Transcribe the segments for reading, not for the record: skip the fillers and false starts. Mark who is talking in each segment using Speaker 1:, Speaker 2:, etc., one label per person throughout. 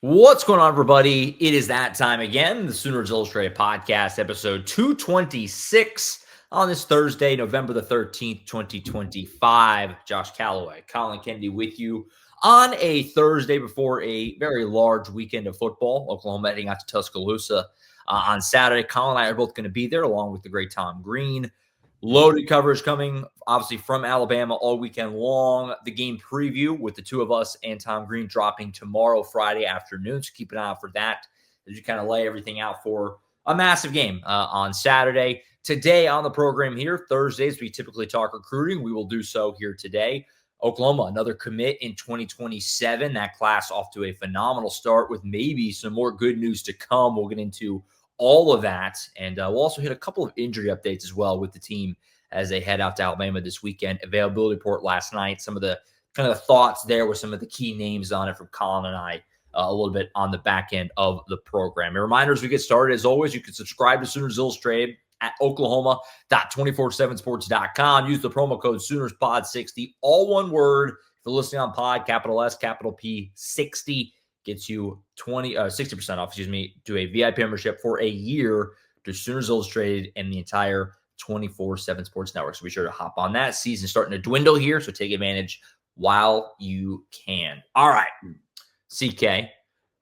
Speaker 1: What's going on, everybody? It is that time again. The Sooners Illustrated Podcast, episode 226 on this Thursday, November the 13th, 2025. Josh Callaway, Collin Kennedy with you on a Thursday before a very large weekend of football. Oklahoma heading out to Tuscaloosa on Saturday. Collin and I are both going to be there, along with the great Tom Green. Loaded coverage coming, obviously, from Alabama all weekend long. The game preview with the two of us and Tom Green dropping tomorrow, Friday afternoon. So keep an eye out for that as you kind of lay everything out for a massive game on Saturday. Today on the program here, Thursdays, we typically talk recruiting. We will do so here today. Oklahoma, another commit in 2027. That class off to a phenomenal start with maybe some more good news to come. We'll get into all of that. And we'll also hit a couple of injury updates as well with the team as they head out to Alabama this weekend. Availability report last night. Some of the kind of thoughts there with some of the key names on it from Collin and I a little bit on the back end of the program. A reminder as we get started, as always, you can subscribe to Sooners Illustrated at oklahoma.247sports.com. Use the promo code SoonersPod60, all one word. If you're listening on pod, capital S, capital P, 60. Gets you 60% off, to a VIP membership for a year to Sooners Illustrated and the entire 24/7 Sports Network. So be sure to hop on that. Season's starting to dwindle here, so take advantage while you can. All right, CK.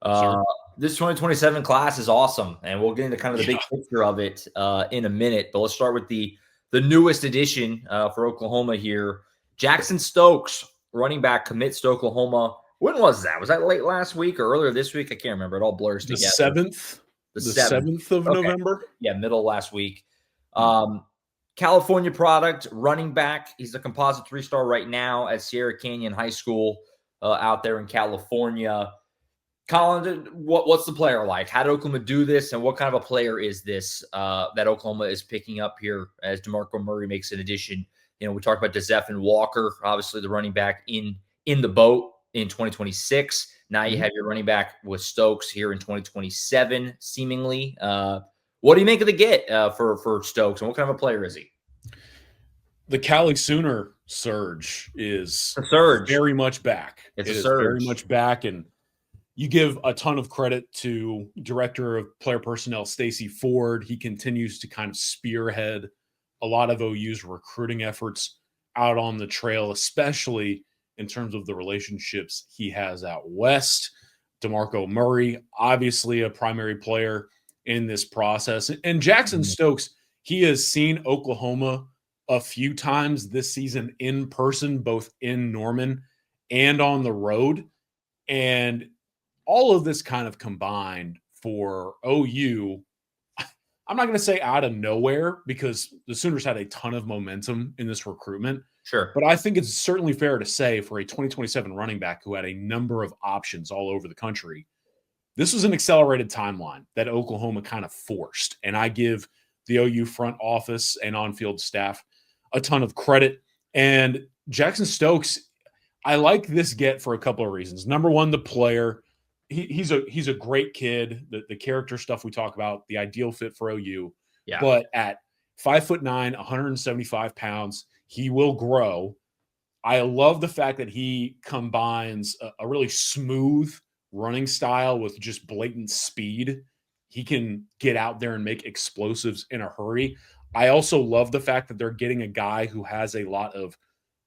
Speaker 2: Sure.
Speaker 1: This 2027 class is awesome, and we'll get into kind of the big picture of it in a minute. But let's start with the newest addition for Oklahoma here. Jaxsen Stokes, running back, commits to Oklahoma. When was that? Was that late last week or earlier this week? I can't remember. It all blurs together.
Speaker 2: The 7th of November?
Speaker 1: Yeah, middle of last week. California product, running back. He's a composite 3-star right now at Sierra Canyon High School out there in California. Collin, what's the player like? How did Oklahoma do this, and what kind of a player is this that Oklahoma is picking up here as DeMarco Murray makes an addition? You know, we talked about Zephyr Walker, obviously the running back in the boat in 2026. Now you have your running back with Stokes here in 2027, seemingly. What do you make of the get for Stokes, and what kind of a player is he?
Speaker 2: The Cali Sooner surge is very much back.
Speaker 1: It is very
Speaker 2: much back, and you give a ton of credit to Director of Player Personnel Stacy Ford. He continues to kind of spearhead a lot of OU's recruiting efforts out on the trail, especially in terms of the relationships he has out west. DeMarco Murray, obviously a primary player in this process. And Jaxsen Stokes, he has seen Oklahoma a few times this season in person, both in Norman and on the road. And all of this kind of combined for OU, I'm not going to say out of nowhere, because the Sooners had a ton of momentum in this recruitment.
Speaker 1: Sure.
Speaker 2: But I think it's certainly fair to say for a 2027 running back who had a number of options all over the country, this was an accelerated timeline that Oklahoma kind of forced. And I give the OU front office and on-field staff a ton of credit. And Jaxsen Stokes, I like this get for a couple of reasons. Number one, the player. He's a great kid. The character stuff we talk about, the ideal fit for OU.
Speaker 1: Yeah.
Speaker 2: But at 5'9", 175 pounds, he will grow. I love the fact that he combines a really smooth running style with just blatant speed. He can get out there and make explosives in a hurry. I also love the fact that they're getting a guy who has a lot of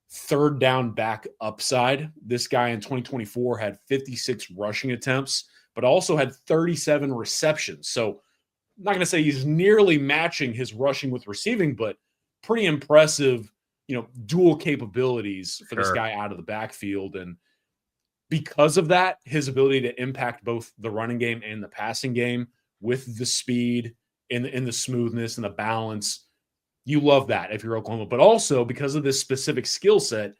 Speaker 2: third down back upside. This guy in 2024 had 56 rushing attempts, but also had 37 receptions. So I'm not going to say he's nearly matching his rushing with receiving, but pretty impressive, dual capabilities for this guy out of the backfield. And because of that, his ability to impact both the running game and the passing game with the speed and the smoothness and the balance, you love that if you're Oklahoma. But also because of this specific skill set,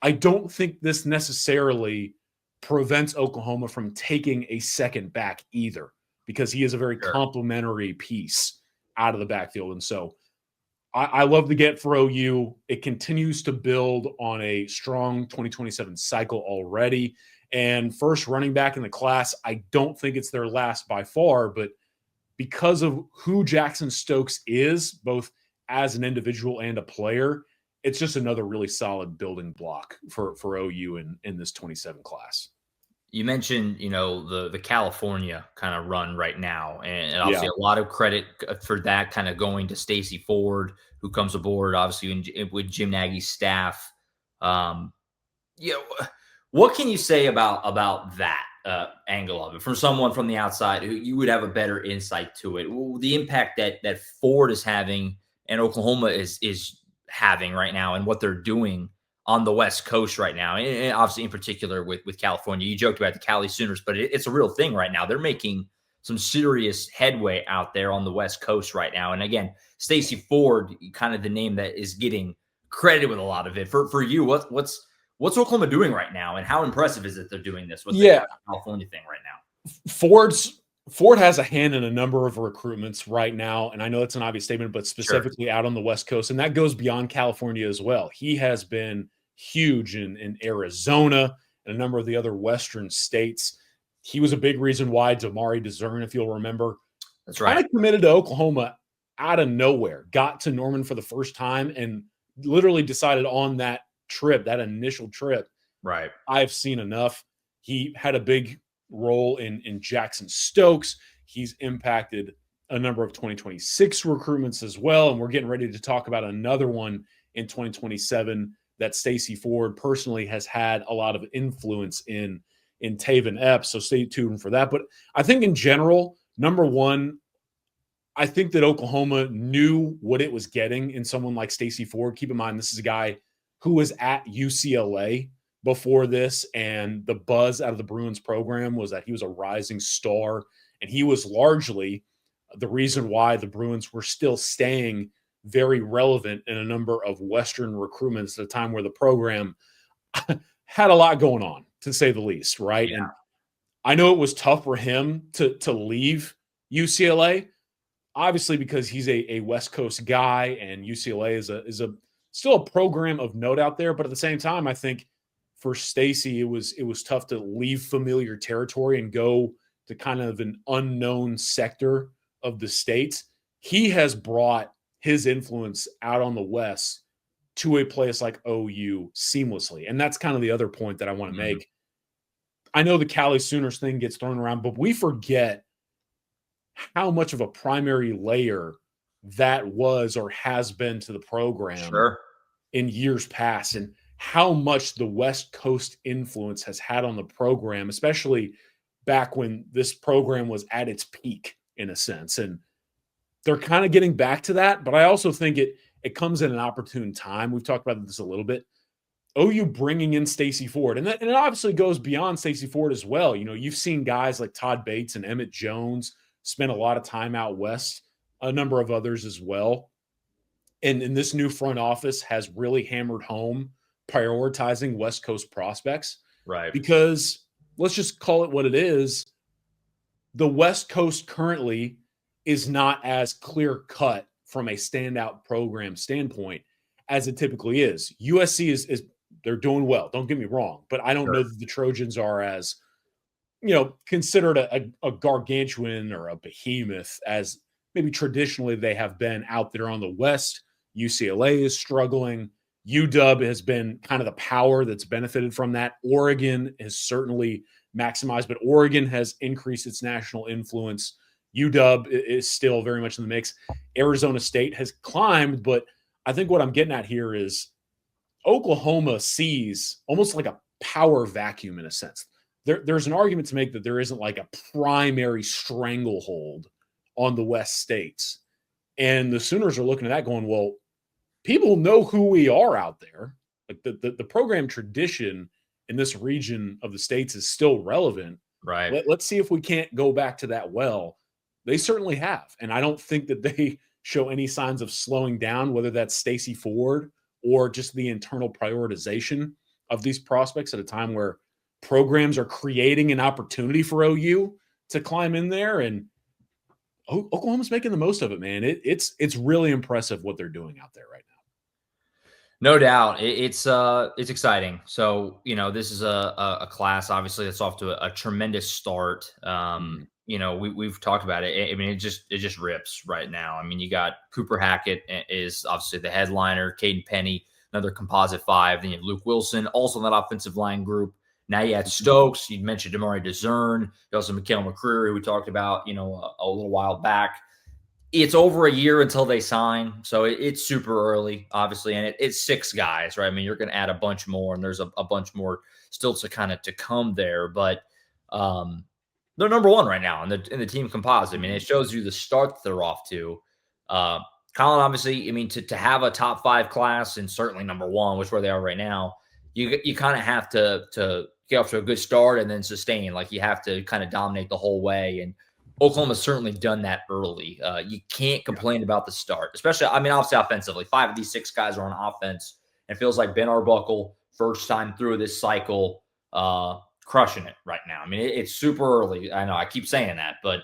Speaker 2: I don't think this necessarily prevents Oklahoma from taking a second back either, because he is a very complimentary piece out of the backfield. And so I love the get for OU. It continues to build on a strong 2027 cycle already. And first running back in the class, I don't think it's their last by far, but because of who Jaxsen Stokes is, both as an individual and a player, it's just another really solid building block for OU in this 27 class.
Speaker 1: You mentioned, the California kind of run right now, and
Speaker 2: Yeah.
Speaker 1: obviously a lot of credit for that kind of going to Stacey Ford, who comes aboard obviously with Jim Nagy's staff. Um, you know, what can you say about that angle of it from someone from the outside who you would have a better insight to it? The impact that Ford is having and Oklahoma is having right now, and what they're doing on the West Coast right now, and obviously in particular with California. You joked about the Cali Sooners, but it's a real thing right now. They're making some serious headway out there on the West Coast right now. And again, Stacey Ford, kind of the name that is getting credit with a lot of it. For you, what's Oklahoma doing right now, and how impressive is it they're doing this with the California thing right now?
Speaker 2: Ford has a hand in a number of recruitments right now, and I know it's an obvious statement, but specifically out on the West Coast, and that goes beyond California as well. He has been huge in Arizona and a number of the other Western states. He was a big reason why Damari DeZern, if you'll remember,
Speaker 1: that's right,
Speaker 2: kind of committed to Oklahoma out of nowhere, got to Norman for the first time, and literally decided on that trip, that initial trip,
Speaker 1: right,
Speaker 2: I've seen enough. He had a big role in Jaxsen Stokes. He's impacted a number of 2026 recruitments as well, and we're getting ready to talk about another one in 2027 that Stacey Ford personally has had a lot of influence in Taven Epps. So stay tuned for that. But I think in general, number one, I think that Oklahoma knew what it was getting in someone like Stacey Ford. Keep in mind, this is a guy who was at UCLA before this, and the buzz out of the Bruins program was that he was a rising star, and he was largely the reason why the Bruins were still staying very relevant in a number of Western recruitments at a time where the program had a lot going on, to say the least, right?
Speaker 1: Yeah.
Speaker 2: And I know it was tough for him to leave UCLA, obviously because he's a West Coast guy, and UCLA is a still a program of note out there. But at the same time, I think for Stacey, it was tough to leave familiar territory and go to kind of an unknown sector of the state. He has brought his influence out on the West to a place like OU seamlessly. And that's kind of the other point that I want to make. I know the Cali Sooners thing gets thrown around, but we forget how much of a primary layer that was or has been to the program in years past, and how much the West Coast influence has had on the program, especially back when this program was at its peak, in a sense. And they're kind of getting back to that, but I also think it comes at an opportune time. We've talked about this a little bit. OU bringing in Stacey Ford, and it obviously goes beyond Stacey Ford as well. You know, you've seen guys like Todd Bates and Emmett Jones spend a lot of time out west, a number of others as well. And this new front office has really hammered home prioritizing West Coast prospects.
Speaker 1: Right.
Speaker 2: Because let's just call it what it is. The West Coast currently is not as clear cut from a standout program standpoint as it typically is. USC is they're doing well. Don't get me wrong, but I don't know that the Trojans are as, considered a gargantuan or a behemoth as maybe traditionally they have been out there on the West. UCLA is struggling. UW has been kind of the power that's benefited from that. Oregon has certainly maximized, but Oregon has increased its national influence. UW is still very much in the mix. Arizona State has climbed, but I think what I'm getting at here is Oklahoma sees almost like a power vacuum in a sense. There's an argument to make that there isn't like a primary stranglehold on the West states. And the Sooners are looking at that going, well, people know who we are out there. Like the program tradition in this region of the states is still relevant.
Speaker 1: Right.
Speaker 2: Let's see if we can't go back to that well. They certainly have. And I don't think that they show any signs of slowing down, whether that's Stacey Ford or just the internal prioritization of these prospects at a time where programs are creating an opportunity for OU to climb in there. And Oklahoma's making the most of it, man. It's really impressive what they're doing out there right now.
Speaker 1: No doubt. It's exciting. So, this is a class, obviously, that's off to a tremendous start. We've talked about it. I mean, it just rips right now. I mean, you got Cooper Hackett is obviously the headliner, Caden Penny, another composite 5. Then you have Luke Wilson, also in that offensive line group. Now you had Stokes. You mentioned Damari DeZern. You also Mikhail McCreary, we talked about, a little while back. It's over a year until they sign, so it's super early, obviously, and it's 6 guys, right? I mean, you're going to add a bunch more, and there's a bunch more still to come there, but they're number 1 right now in the team composite. I mean, it shows you the start that they're off to. Collin, obviously, I mean, to have a top 5 class and certainly number 1, which is where they are right now, you kind of have to get off to a good start and then sustain. Like, you have to kind of dominate the whole way, and Oklahoma's certainly done that early. You can't complain about the start, especially, I mean, obviously offensively. 5 of these 6 guys are on offense. It feels like Ben Arbuckle, first time through this cycle, crushing it right now. I mean, it's super early. I know I keep saying that, but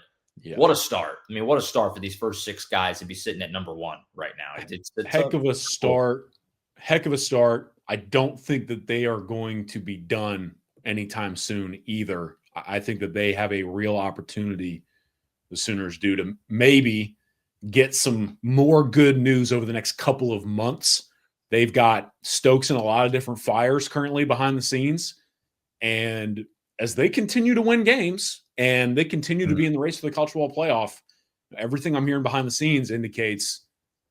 Speaker 1: what a start. I mean, what a start for these first 6 guys to be sitting at number 1 right now. It's
Speaker 2: heck of a start. Heck of a start. I don't think that they are going to be done anytime soon either. I think that they have a real opportunity, the Sooners do, to maybe get some more good news over the next couple of months. They've got Stokes in a lot of different fires currently behind the scenes. And as they continue to win games and they continue to be in the race for the college football playoff, everything I'm hearing behind the scenes indicates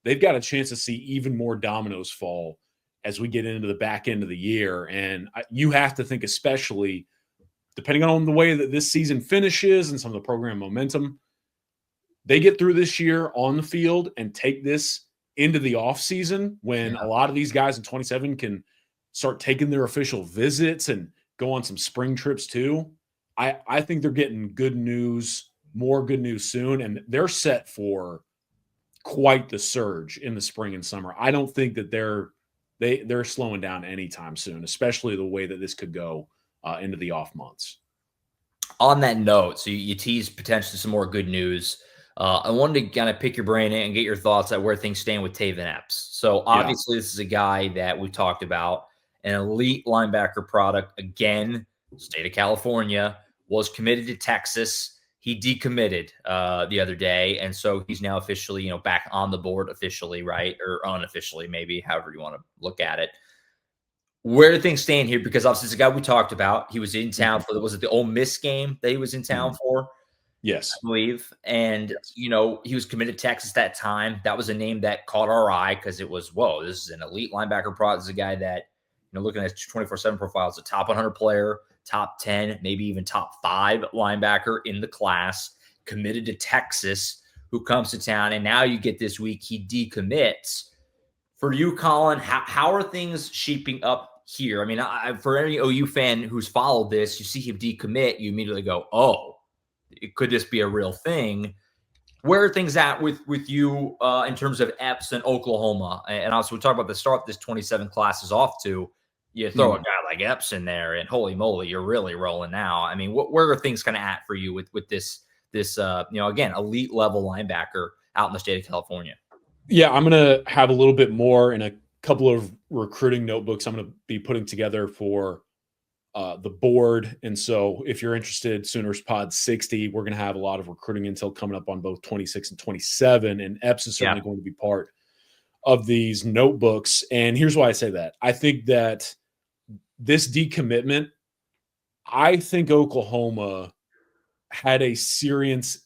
Speaker 2: they've got a chance to see even more dominoes fall as we get into the back end of the year. And you have to think, especially depending on the way that this season finishes and some of the program momentum, they get through this year on the field and take this into the offseason when a lot of these guys in 27 can start taking their official visits and go on some spring trips too. I think they're getting good news, more good news soon, and they're set for quite the surge in the spring and summer. I don't think that they're slowing down anytime soon, especially the way that this could go into the off months.
Speaker 1: On that note, so you teased potentially some more good news. I wanted to kind of pick your brain and get your thoughts on where things stand with Taven Epps. So obviously this is a guy that we've talked about, an elite linebacker product. Again, state of California, was committed to Texas. He decommitted the other day, and so he's now officially, back on the board officially, right? Or unofficially, maybe, however you want to look at it. Where do things stand here? Because obviously it's a guy we talked about. He was in town for was it the Ole Miss game that he was in town for?
Speaker 2: Yes.
Speaker 1: I believe. And, he was committed to Texas that time. That was a name that caught our eye because it was, whoa, this is an elite linebacker product. This is a guy that, looking at his 24/7 profile, is a top 100 player, top 10, maybe even top 5 linebacker in the class, committed to Texas, who comes to town. And now you get this week, he decommits. For you, Collin, how are things shaping up here? I mean, for any OU fan who's followed this, you see him decommit, you immediately go, oh, could this be a real thing? Where are things at with you in terms of Epps and Oklahoma? And also, we talk about the start this 27 class is off to. You throw a guy like Epps in there, and holy moly, you're really rolling now. I mean, where are things kind of at for you with this again, elite level linebacker out in the state of California?
Speaker 2: Yeah, I'm going to have a little bit more in a couple of recruiting notebooks I'm going to be putting together for the board. And so if you're interested, Sooners Pod 60, we're going to have a lot of recruiting intel coming up on both 26 and 27. And Epps is certainly going to be part of these notebooks. And here's why I say that. I think that this decommitment, I think Oklahoma had a serious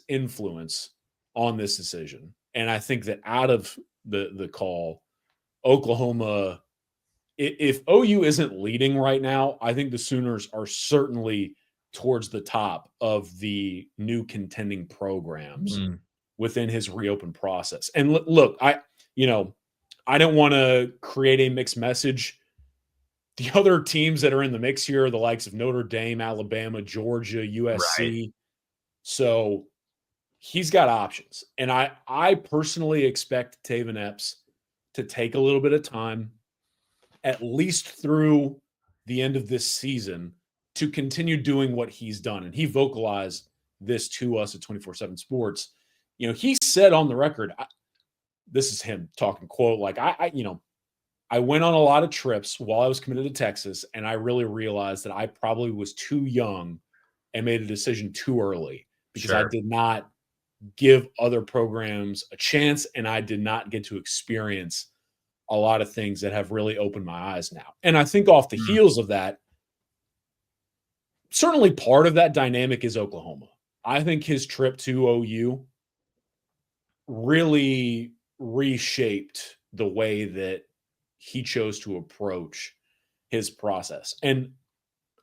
Speaker 2: influence on this decision. And I think that out of the call, Oklahoma, if OU isn't leading right now, I think the Sooners are certainly towards the top of the new contending programs within his reopen process. And look, I don't want to create a mixed message. The other teams that are in the mix here are the likes of Notre Dame, Alabama, Georgia, USC. Right. So he's got options. And I personally expect Taven Epps to take a little bit of time, at least through the end of this season, to continue doing what he's done. And he vocalized this to us at 24/7 Sports. He said on the record, this is him talking, quote, like, I went on a lot of trips while I was committed to Texas, and I really realized that I probably was too young and made a decision too early because I did not give other programs a chance, and I did not get to experience a lot of things that have really opened my eyes now. And I think off the heels of that, certainly part of that dynamic is Oklahoma. I think his trip to OU really reshaped the way that he chose to approach his process. And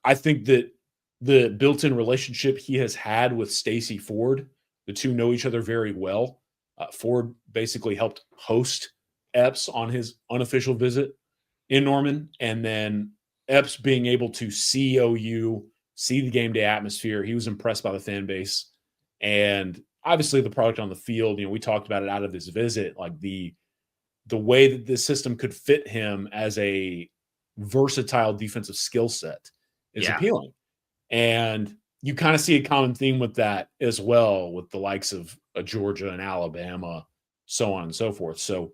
Speaker 2: I think that the built-in relationship he has had with Stacey Ford, the two know each other very well. Ford basically helped host Epps on his unofficial visit in Norman, and then Epps being able to see OU, see the game day atmosphere. He was impressed by the fan base, and obviously the product on the field. We talked about it out of this visit, like the way that this system could fit him as a versatile defensive skill set is appealing. And you kind of see a common theme with that as well, with the likes of Georgia and Alabama, so on and so forth. So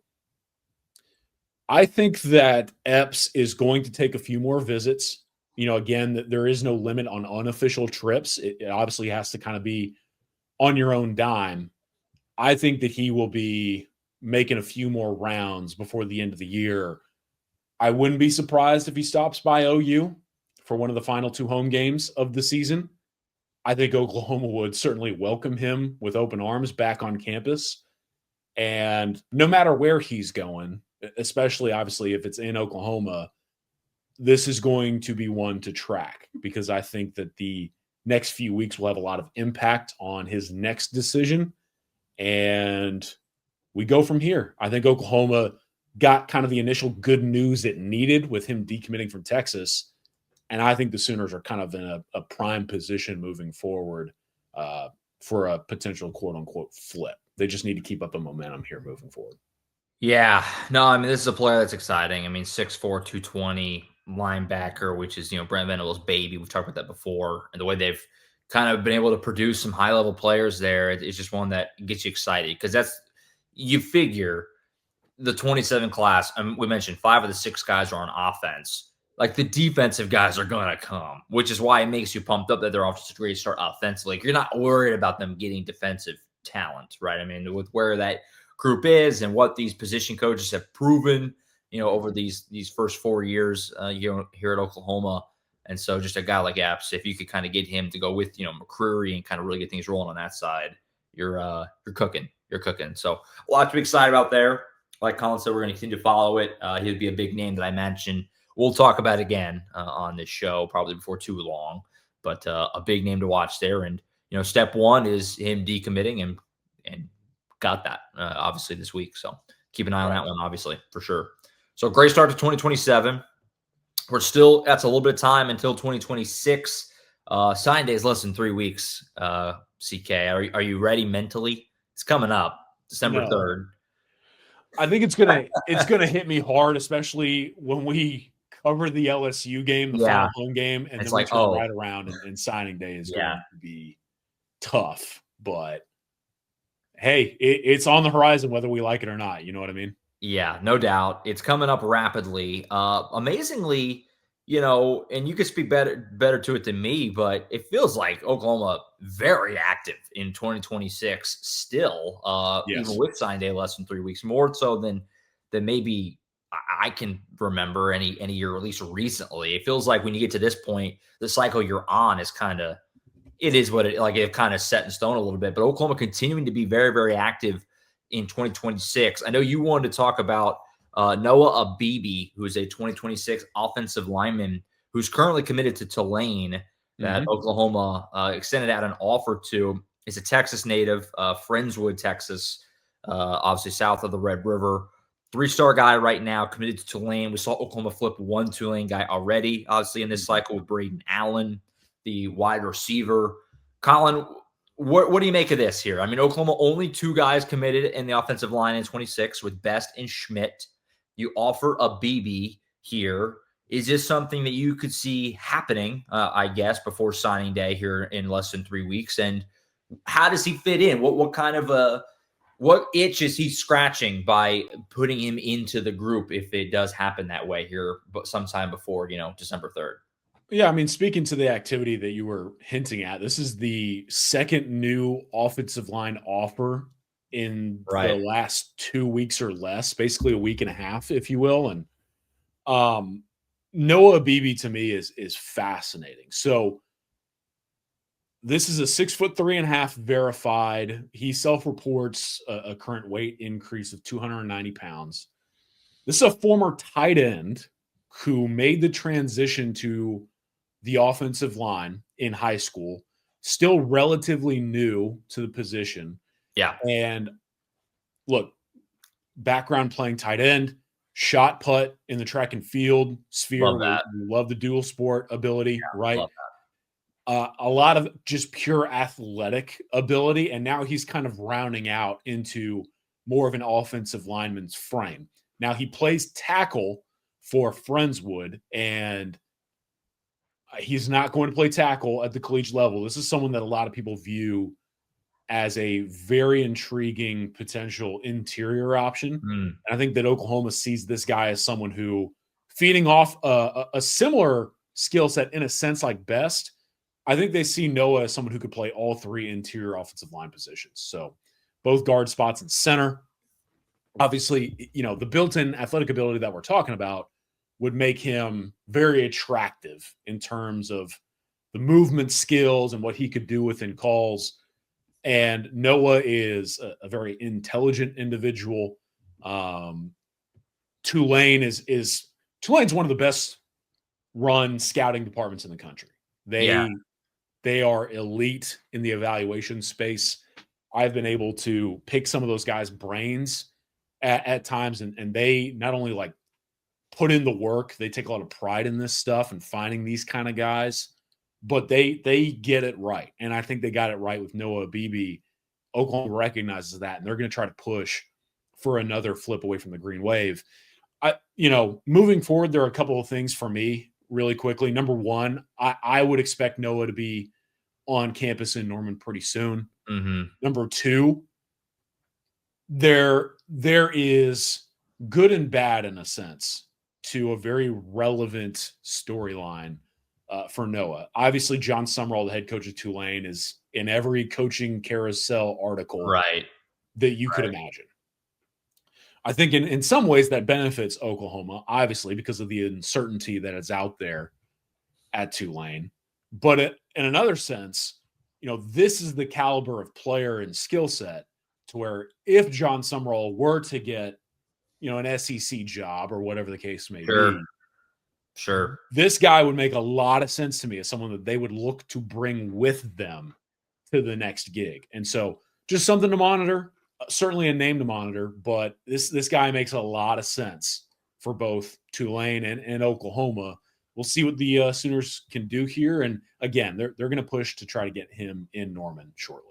Speaker 2: I think that Epps is going to take a few more visits. Again, there is no limit on unofficial trips. It obviously has to kind of be on your own dime. I think that he will be making a few more rounds before the end of the year. I wouldn't be surprised if he stops by OU for one of the final 2 home games of the season. I think Oklahoma would certainly welcome him with open arms back on campus. And no matter where he's going, especially obviously if it's in Oklahoma, this is going to be one to track, because I think that the next few weeks will have a lot of impact on his next decision. And we go from here. I think Oklahoma got kind of the initial good news it needed with him decommitting from Texas. And I think the Sooners are kind of in a prime position moving forward for a potential quote unquote flip. They just need to keep up the momentum here moving forward.
Speaker 1: Yeah. No, I mean, this is a player that's exciting. I mean, 6'4", 220 linebacker, which is, Brent Venables' baby. We've talked about that before. And the way they've kind of been able to produce some high-level players there, it's just one that gets you excited, because you figure the 27 class, we mentioned 5 of the 6 guys are on offense. Like, the defensive guys are going to come, which is why it makes you pumped up that they're off to a great start offensively. Like, you're not worried about them getting defensive talent, right? I mean, with where that group is and what these position coaches have proven, over these first 4 years here at Oklahoma. And so just a guy like Epps, if you could kind of get him to go with, McCreary and kind of really get things rolling on that side, you're cooking. You're cooking. So a lot to be excited about there. Like Collin said, we're going to continue to follow it. He'd be a big name that I mentioned. We'll talk about again on this show, probably before too long, but a big name to watch there. And, step one is him decommitting and got that obviously this week. So keep an eye on that one, obviously, for sure. So great start to 2027. That's a little bit of time until 2026. Sign day is less than 3 weeks. CK, are you ready mentally? It's coming up December 3rd.
Speaker 2: I think it's gonna hit me hard, especially when we cover the LSU game, the final home game, and
Speaker 1: it's
Speaker 2: then we turn right around and signing day is going to be tough. But hey, it's on the horizon whether we like it or not. You know what I mean?
Speaker 1: Yeah, no doubt. It's coming up rapidly. Amazingly, and you could speak better to it than me, but it feels like Oklahoma very active in 2026 still, even with sign day less than 3 weeks, more so than maybe I can remember any year, at least recently. It feels like when you get to this point, the cycle you're on is it kind of set in stone a little bit. But Oklahoma continuing to be very, very active in 2026. I know you wanted to talk about Noah Abebe, who is a 2026 offensive lineman who's currently committed to Tulane, that Oklahoma extended out an offer to. He's a Texas native, Friendswood, Texas, obviously south of the Red River. 3-star guy right now, committed to Tulane. We saw Oklahoma flip one Tulane guy already, obviously, in this cycle with Braden Allen, the wide receiver. Collin, what do you make of this here? I mean, Oklahoma only 2 guys committed in the offensive line in 26 with Best and Schmidt. You offer Abebe here. Is this something that you could see happening, I guess, before signing day here in less than 3 weeks? And how does he fit in? What kind of what itch is he scratching by putting him into the group if it does happen that way here, but sometime before, December 3rd?
Speaker 2: Yeah, I mean, speaking to the activity that you were hinting at, this is the second new offensive line offer in the last 2 weeks or less, basically a week and a half, if you will. And Noah Abebe to me is fascinating. So This is a 6'3.5" verified. He self-reports a current weight increase of 290 pounds. This is a former tight end who made the transition to the offensive line in high school, still relatively new to the position.
Speaker 1: Yeah.
Speaker 2: And look, background playing tight end, shot put in the track and field sphere.
Speaker 1: Love that.
Speaker 2: We love the dual sport ability, right?
Speaker 1: Love
Speaker 2: A lot of just pure athletic ability. And now he's kind of rounding out into more of an offensive lineman's frame. Now he plays tackle for Friendswood, and he's not going to play tackle at the collegiate level. This is someone that a lot of people view as a very intriguing potential interior option. And I think that Oklahoma sees this guy as someone who, feeding off a similar skill set in a sense like Best, I think they see Noah as someone who could play all three interior offensive line positions. So both guard spots and center. Obviously, you know, the built-in athletic ability that we're talking about would make him very attractive in terms of the movement skills and what he could do within calls. And Noah is a very intelligent individual. Tulane's one of the best run scouting departments in the country. They are elite in the evaluation space. I've been able to pick some of those guys' brains at times, and they not only like put in the work, they take a lot of pride in this stuff and finding these kind of guys, but they get it right. And I think they got it right with Noah Abebe. Oklahoma recognizes that, and they're going to try to push for another flip away from the green wave. Moving forward, there are a couple of things for me really quickly. Number one, I would expect Noah to be on campus in Norman pretty soon.
Speaker 1: Mm-hmm.
Speaker 2: Number two, there is good and bad in a sense to a very relevant storyline for Noah. Obviously, John Summerall, the head coach of Tulane, is in every coaching carousel article that you could imagine. I think in some ways that benefits Oklahoma, obviously, because of the uncertainty that is out there at Tulane. But in another sense, this is the caliber of player and skill set to where if John Summerall were to get, an SEC job or whatever the case may be,
Speaker 1: Sure.
Speaker 2: This guy would make a lot of sense to me as someone that they would look to bring with them to the next gig. And so just something to monitor, certainly a name to monitor, but this guy makes a lot of sense for both Tulane and Oklahoma. We'll see what the Sooners can do here. And again, they're going to push to try to get him in Norman shortly.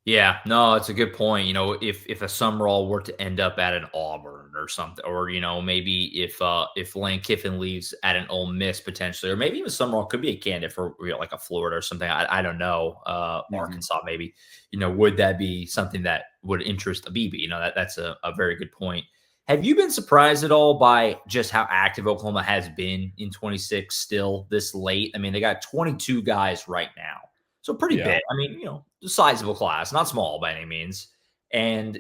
Speaker 1: Yeah, no, it's a good point. If a Summerall were to end up at an Auburn or something, or maybe if Lane Kiffin leaves at an Ole Miss potentially, or maybe even Summerall could be a candidate for like a Florida or something. I don't know, Arkansas maybe. Would that be something that would interest Abebe? That's a very good point. Have you been surprised at all by just how active Oklahoma has been in 26 still this late? I mean, they got 22 guys right now. So pretty big. I mean, sizable class, not small by any means. And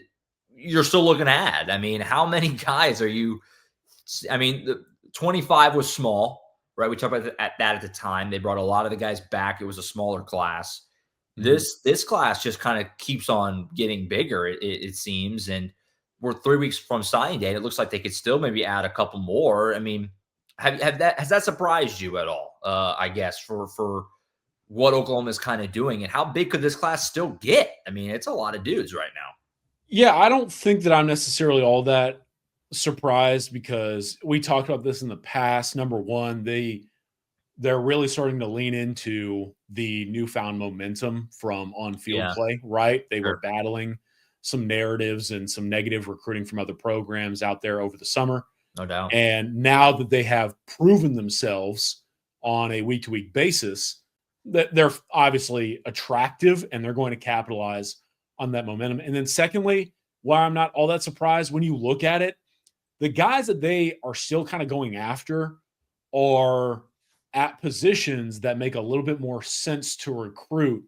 Speaker 1: you're still looking to add. I mean, how many guys are you? I mean, the 25 was small, right? We talked about that at the time. They brought a lot of the guys back. It was a smaller class. Mm-hmm. This class just kind of keeps on getting bigger, it seems. And we're 3 weeks from signing day. It looks like they could still maybe add a couple more. I mean, has that surprised you at all? I guess for what Oklahoma is kind of doing, and how big could this class still get? I mean, it's a lot of dudes right now.
Speaker 2: Yeah, I don't think that I'm necessarily all that surprised because we talked about this in the past. Number one, they're really starting to lean into the newfound momentum from on-field play, right? They were battling some narratives and some negative recruiting from other programs out there over the summer.
Speaker 1: No doubt.
Speaker 2: And now that they have proven themselves on a week-to-week basis, that they're obviously attractive and they're going to capitalize on that momentum. And then secondly, why I'm not all that surprised when you look at it, the guys that they are still kind of going after are at positions that make a little bit more sense to recruit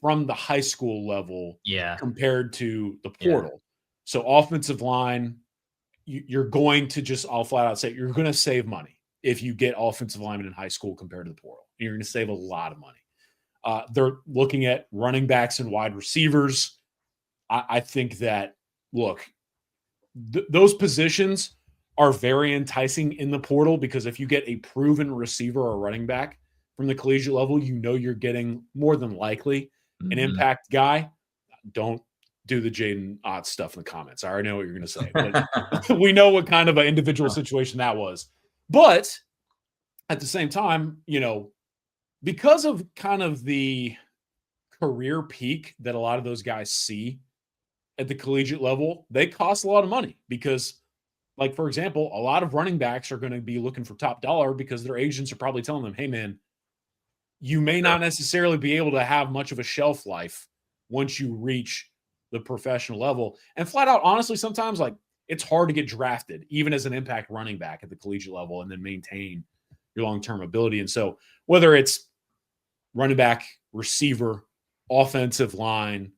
Speaker 2: from the high school level compared to the portal. So offensive line, you're going to I'll flat out say, you're going to save money if you get offensive linemen in high school compared to the portal. You're going to save a lot of money. They're looking at running backs and wide receivers. I think that, look, those positions are very enticing in the portal because if you get a proven receiver or running back from the collegiate level, you're getting more than likely an impact guy. Don't do the Jaden Ott stuff in the comments. I already know what you're going to say, but we know what kind of an individual situation that was. But at the same time, because of kind of the career peak that a lot of those guys see at the collegiate level, they cost a lot of money because, like, for example, a lot of running backs are going to be looking for top dollar because their agents are probably telling them, hey, man, you may not necessarily be able to have much of a shelf life once you reach the professional level. And flat out, honestly, sometimes like it's hard to get drafted, even as an impact running back at the collegiate level, and then maintain your long-term ability. And so whether it's running back, receiver, offensive line,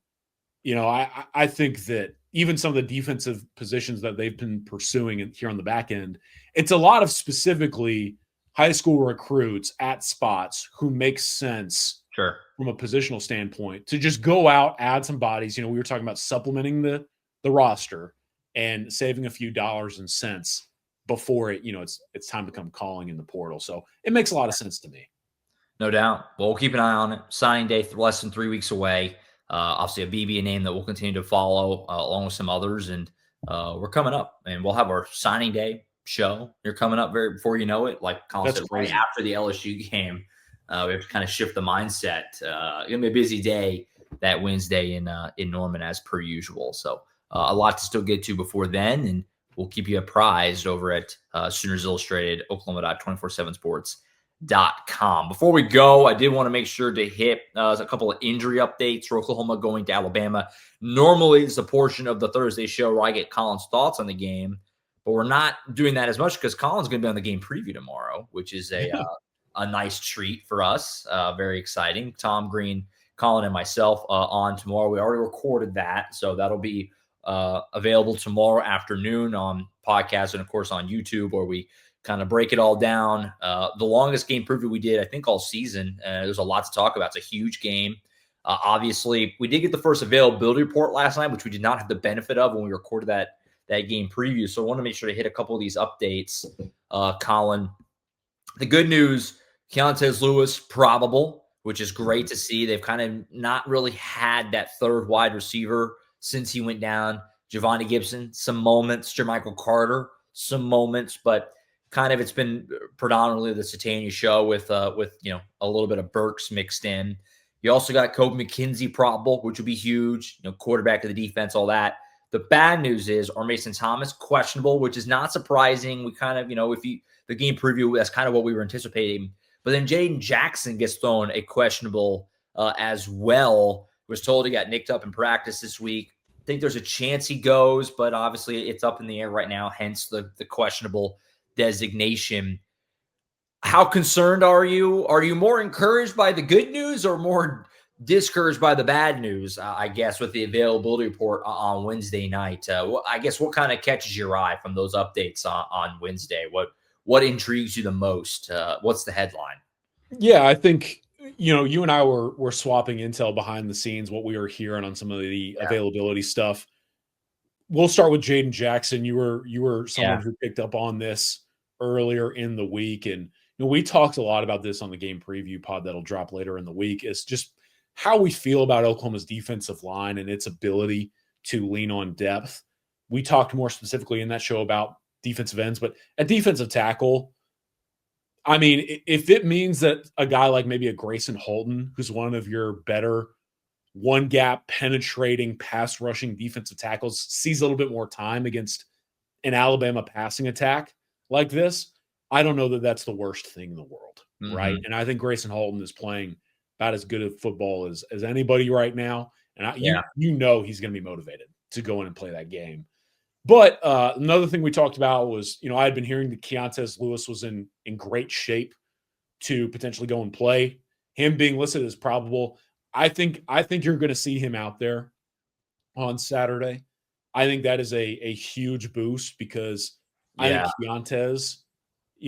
Speaker 2: I think that even some of the defensive positions that they've been pursuing here on the back end, it's a lot of specifically high school recruits at spots who make sense from a positional standpoint to just go out, add some bodies. We were talking about supplementing the roster and saving a few dollars and cents before it's time to come calling in the portal. So it makes a lot of sense to me.
Speaker 1: No doubt. Well, we'll keep an eye on it. Signing day less than 3 weeks away. Obviously, Abebe, a name that we'll continue to follow along with some others. And we're coming up, and we'll have our signing day show. You're coming up before you know it. Like Collin said, right after the LSU game, we have to kind of shift the mindset. It's going to be a busy day that Wednesday in Norman as per usual. So a lot to still get to before then, and we'll keep you apprised over at Sooners Illustrated, Oklahoma.247sports.com. Before we go, I did want to make sure to hit a couple of injury updates for Oklahoma going to Alabama. Normally, it's a portion of the Thursday show where I get Collin's thoughts on the game, but we're not doing that as much because Collin's going to be on the game preview tomorrow, which is a nice treat for us. Very exciting. Tom Green, Collin, and myself on tomorrow. We already recorded that, so that'll be available tomorrow afternoon on podcast and, of course, on YouTube, where we kind of break it all down. The longest game preview we did, I think, all season. There's a lot to talk about. It's a huge game. Obviously, we did get the first availability report last night, which we did not have the benefit of when we recorded that game preview. So I want to make sure to hit a couple of these updates, Collin. The good news, Keontae Lewis probable, which is great to see. They've kind of not really had that third wide receiver since he went down. Javonte Gibson, some moments. Jermichael Carter, some moments, but kind of it's been predominantly the Satania show with a little bit of Burks mixed in. You also got Kobe McKenzie probable, which would be huge. Quarterback to the defense, all that. The bad news is our Mason Thomas questionable, which is not surprising. We kind of, the game preview, that's kind of what we were anticipating. But then Jaden Jaxsen gets thrown a questionable as well. Was told he got nicked up in practice this week. I think there's a chance he goes, but obviously it's up in the air right now, hence the questionable designation. How concerned are you? Are you more encouraged by the good news or more discouraged by the bad news, I guess, with the availability report on Wednesday night? I guess what kind of catches your eye from those updates on Wednesday? What intrigues you the most? What's the headline?
Speaker 2: Yeah, I think, you and I were swapping intel behind the scenes, what we were hearing on some of the availability stuff. We'll start with Jaden Jaxsen. You were someone who picked up on this earlier in the week. And we talked a lot about this on the game preview pod that'll drop later in the week. It's just how we feel about Oklahoma's defensive line and its ability to lean on depth. We talked more specifically in that show about defensive ends, but at defensive tackle, I mean, if it means that a guy like maybe a Grayson Holton, who's one of your better one gap penetrating pass rushing defensive tackles, sees a little bit more time against an Alabama passing attack like this, I don't know that that's the worst thing in the world, right? And I think Grayson Holton is playing about as good at football as anybody right now. And he's going to be motivated to go in and play that game. But another thing we talked about was, I had been hearing that Keontae Lewis was in great shape to potentially go and play. Him being listed as probable, I think you're going to see him out there on Saturday. I think that is a huge boost because I think Keontae,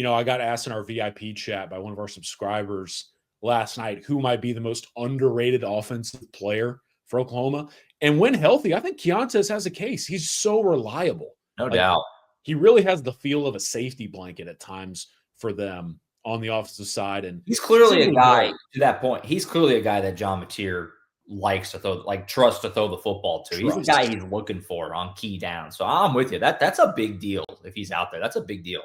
Speaker 2: I got asked in our VIP chat by one of our subscribers last night who might be the most underrated offensive player for Oklahoma. And when healthy, I think Keontae has a case. He's so reliable.
Speaker 1: No
Speaker 2: Like,
Speaker 1: doubt.
Speaker 2: he really has the feel of a safety blanket at times for them on the offensive side. And
Speaker 1: He's clearly a guy,
Speaker 2: great.
Speaker 1: to that point, he's clearly a guy that John Mateer likes to throw, like trusts to throw the football to. He's the guy he's looking for on key down. So I'm with you. That's a big deal if he's out there. That's a big deal.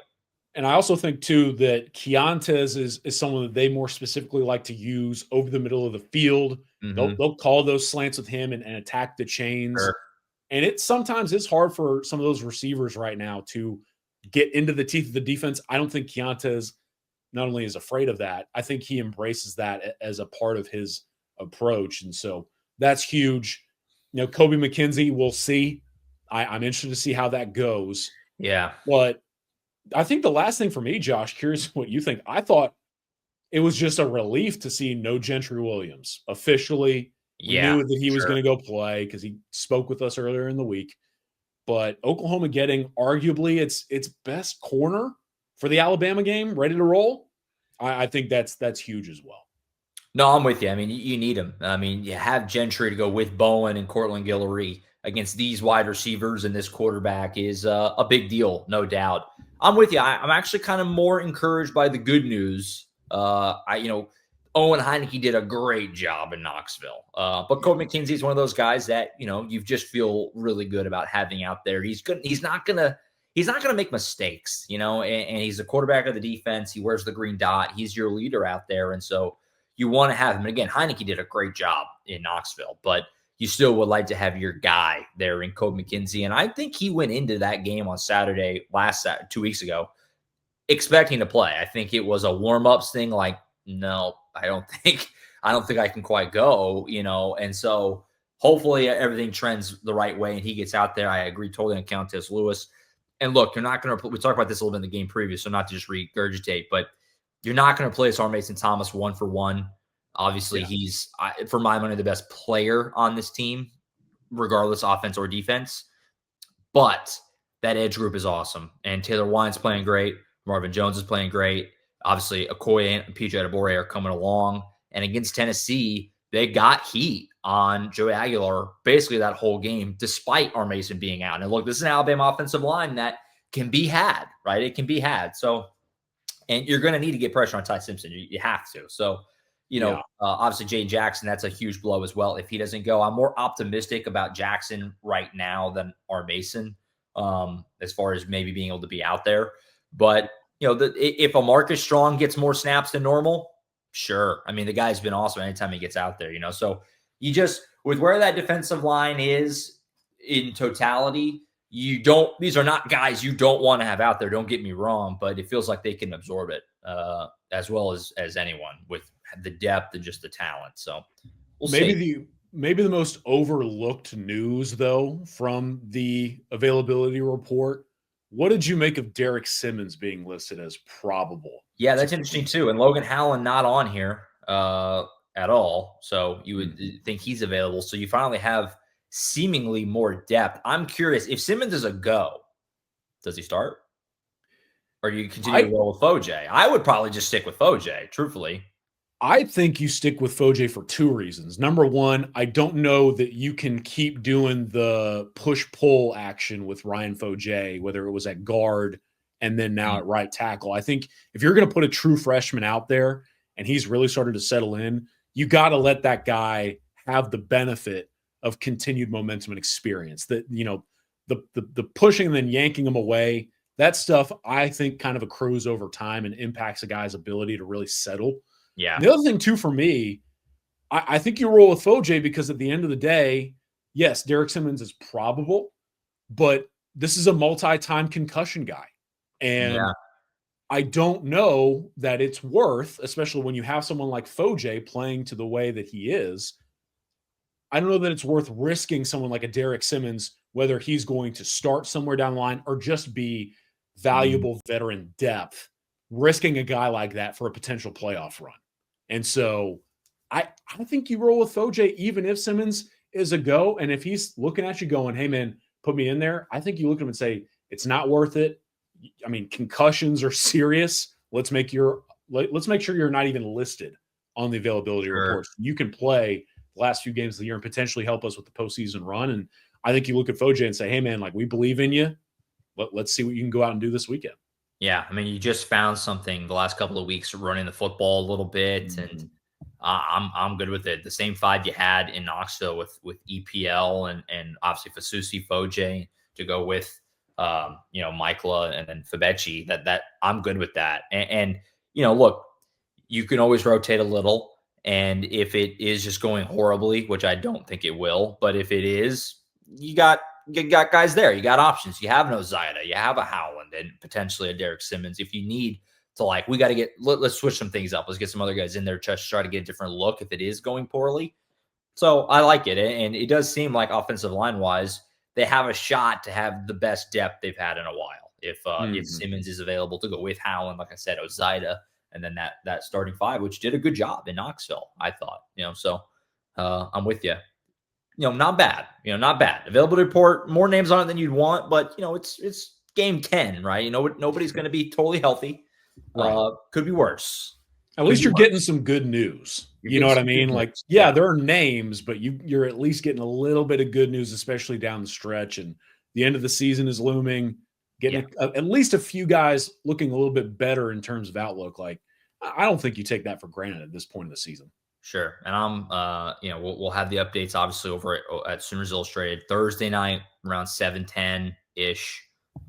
Speaker 2: And I also think, too, that Keontae is someone that they more specifically like to use over the middle of the field. They'll call those slants with him and attack the chains.
Speaker 1: Sure.
Speaker 2: And it sometimes is hard for some of those receivers right now to get into the teeth of the defense. I don't think Keontae not only is afraid of that, I think he embraces that as a part of his approach. And so that's huge. You know, Kobe McKenzie, we'll see. I'm interested to see how that goes.
Speaker 1: Yeah.
Speaker 2: But I think the last thing for me, Josh, curious what you think. I thought it was just a relief to see no Gentry Williams officially. We knew that he was going to go play because he spoke with us earlier in the week. But Oklahoma getting arguably its best corner for the Alabama game, ready to roll. I think that's huge as well.
Speaker 1: No, I'm with you. I mean, you need him. I mean, you have Gentry to go with Bowen and Cortland Guillory against these wide receivers, and this quarterback is a big deal, no doubt. I'm with you. I'm actually kind of more encouraged by the good news. Owen Heineke did a great job in Knoxville. But Kobe McKenzie is one of those guys that, you just feel really good about having out there. He's good. He's not gonna make mistakes, and he's a quarterback of the defense. He wears the green dot. He's your leader out there. And so you want to have him. And again, Heineke did a great job in Knoxville, but you still would like to have your guy there in Kobe McKenzie. And I think he went into that game on Saturday, 2 weeks ago, expecting to play. I think it was a warm-ups thing. Like, no, I don't think I can quite go, and so hopefully everything trends the right way and he gets out there. I agree totally on Countess Lewis. And look, you're not going to, we talked about this a little bit in the game previous, so not to just regurgitate, but you're not going to place R. Mason Thomas 1-for-1. Obviously, he's, for my money, the best player on this team, regardless offense or defense. But that edge group is awesome. And Taylor Wine's playing great. Marvin Jones is playing great. Obviously, Okoye and PJ Adebawore are coming along. And against Tennessee, they got heat on Joey Aguilar basically that whole game, despite R. Mason being out. And look, this is an Alabama offensive line that can be had, right? It can be had. So, and you're going to need to get pressure on Ty Simpson. You have to. So, obviously, Jay Jaxsen, that's a huge blow as well if he doesn't go. I'm more optimistic about Jaxsen right now than R. Mason as far as maybe being able to be out there. But, if a Marcus Strong gets more snaps than normal, sure. I mean, the guy's been awesome anytime he gets out there, So you just, with where that defensive line is in totality, these are not guys you don't want to have out there. Don't get me wrong, but it feels like they can absorb it as well as anyone with the depth and just the talent. So we'll see.
Speaker 2: Maybe the most overlooked news, though, from the availability report. What did you make of Derek Simmons being listed as probable?
Speaker 1: Yeah, that's interesting too. And Logan Howland not on here at all. So you would think he's available. So you finally have seemingly more depth. I'm curious, if Simmons is a go, does he start? Or do you continue to roll with Foj? I would probably just stick with Foj, truthfully.
Speaker 2: I think you stick with Foj for two reasons. Number one, I don't know that you can keep doing the push-pull action with Ryan Foj, whether it was at guard and then now at right tackle. I think if you're going to put a true freshman out there and he's really started to settle in, you got to let that guy have the benefit of continued momentum and experience. That, the pushing and then yanking him away, that stuff I think kind of accrues over time and impacts a guy's ability to really settle.
Speaker 1: Yeah.
Speaker 2: The other thing, too, for me, I think you roll with Foj because at the end of the day, yes, Derek Simmons is probable, but this is a multi-time concussion guy. And I don't know that it's worth, especially when you have someone like Foj playing to the way that he is, I don't know that it's worth risking someone like a Derek Simmons, whether he's going to start somewhere down the line or just be valuable veteran depth, risking a guy like that for a potential playoff run. And so I think you roll with Foj even if Simmons is a go. And if he's looking at you going, hey, man, put me in there, I think you look at him and say, it's not worth it. I mean, concussions are serious. Let's make sure you're not even listed on the availability report. So you can play the last few games of the year and potentially help us with the postseason run. And I think you look at Foj and say, hey, man, like, we believe in you. Let's see what you can go out and do this weekend.
Speaker 1: Yeah, I mean, you just found something the last couple of weeks running the football a little bit, and I'm good with it. The same five you had in Knoxville with EPL and obviously Fasusi, Foj to go with Michaela and then Fabechi. That I'm good with that. And look, you can always rotate a little, and if it is just going horribly, which I don't think it will, but if it is, you got guys there. You got options. You have an Ozida. You have a Howland and potentially a Derek Simmons. If you need to, we got to let's switch some things up. Let's get some other guys in there to try to get a different look if it is going poorly. So I like it. And it does seem like offensive line wise, they have a shot to have the best depth they've had in a while. If Simmons is available to go with Howland, like I said, Ozida, and then that starting five, which did a good job in Knoxville, I thought, so I'm with you. Not bad. Not bad. Availability report, more names on it than you'd want, but it's game 10, right? Nobody's going to be totally healthy. Right. Could be worse.
Speaker 2: At least you're getting some good news. You know what I mean? Like, yeah, there are names, but you're at least getting a little bit of good news, especially down the stretch. And the end of the season is looming. Getting at least a few guys looking a little bit better in terms of outlook. Like, I don't think you take that for granted at this point of the season.
Speaker 1: Sure. And I'm, we'll have the updates obviously over at Sooners Illustrated Thursday night around 7:10-ish,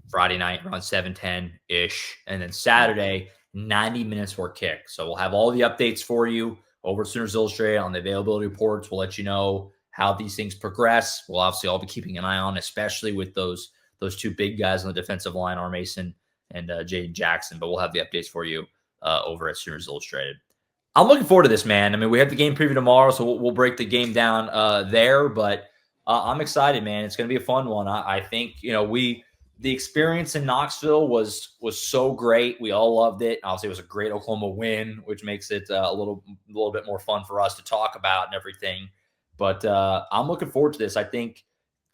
Speaker 1: Friday night around 7:10-ish, and then Saturday, 90 minutes for kick. So we'll have all the updates for you over at Sooners Illustrated on the availability reports. We'll let you know how these things progress. We'll obviously all be keeping an eye on, especially with those two big guys on the defensive line, R. Mason and Jaden Jaxsen. But we'll have the updates for you over at Sooners Illustrated. I'm looking forward to this, man. I mean, we have the game preview tomorrow, so we'll break the game down there. But I'm excited, man. It's going to be a fun one. I think the experience in Knoxville was so great. We all loved it. Obviously, it was a great Oklahoma win, which makes it a little bit more fun for us to talk about and everything. But I'm looking forward to this. I think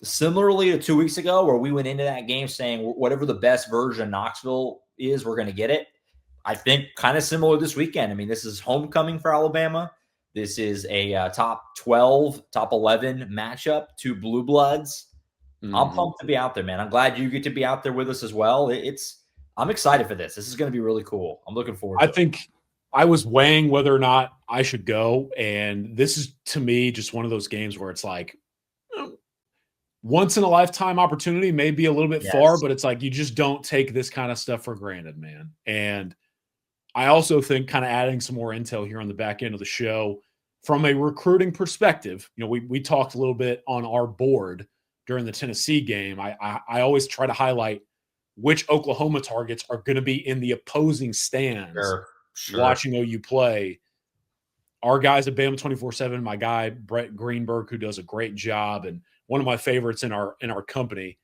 Speaker 1: similarly to 2 weeks ago, where we went into that game saying whatever the best version of Knoxville is, we're going to get it. I think kind of similar this weekend. I mean, this is homecoming for Alabama. This is a top 12, top 11 matchup, two blue bloods. I'm pumped to be out there, man. I'm glad you get to be out there with us as well. I'm excited for this. This is going to be really cool. I'm looking forward to it.
Speaker 2: I think I was weighing whether or not I should go, and this is, to me, just one of those games where it's like once in a lifetime opportunity, maybe a little bit far, but it's like you just don't take this kind of stuff for granted, man. And I also think, kind of adding some more intel here on the back end of the show, from a recruiting perspective, we talked a little bit on our board during the Tennessee game. I always try to highlight which Oklahoma targets are going to be in the opposing stands watching OU play. Our guys at Bama 24/7, my guy Brett Greenberg, who does a great job and one of my favorites in our company.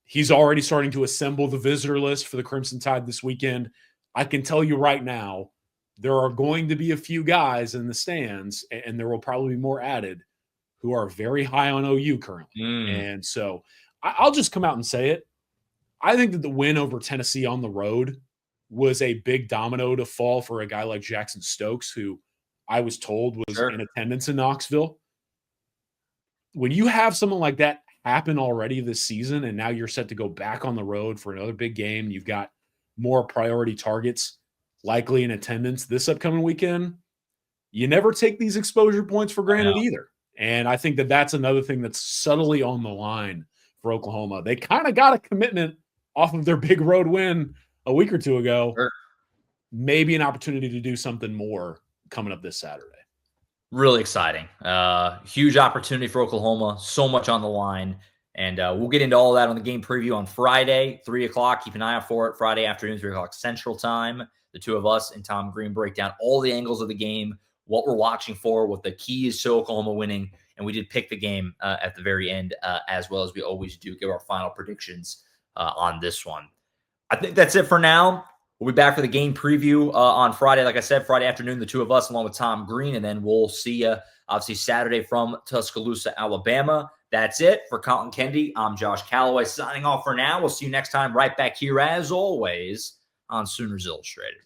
Speaker 2: He's already starting to assemble the visitor list for the Crimson Tide this weekend. I can tell you right now, there are going to be a few guys in the stands, and there will probably be more added, who are very high on OU currently. And so I'll just come out and say it. I think that the win over Tennessee on the road was a big domino to fall for a guy like Jaxsen Stokes, who I was told was in attendance in Knoxville. When you have someone like that happen already this season, and now you're set to go back on the road for another big game, you've got more priority targets likely in attendance this upcoming weekend, you never take these exposure points for granted either. And I think that that's another thing that's subtly on the line for Oklahoma. They kind of got a commitment off of their big road win a week or two ago. Maybe an opportunity to do something more coming up this Saturday.
Speaker 1: Really exciting. Huge opportunity for Oklahoma. So much on the line. And we'll get into all of that on the game preview on Friday, 3 o'clock. Keep an eye out for it. Friday afternoon, 3 o'clock Central Time. The two of us and Tom Green break down all the angles of the game, what we're watching for, what the key is to Oklahoma winning. And we did pick the game at the very end, as well as we always do, give our final predictions on this one. I think that's it for now. We'll be back for the game preview on Friday. Like I said, Friday afternoon, the two of us along with Tom Green. And then we'll see you, obviously, Saturday from Tuscaloosa, Alabama. That's it for Collin Kendi. I'm Josh Callaway signing off for now. We'll see you next time right back here, as always, on Sooners Illustrated.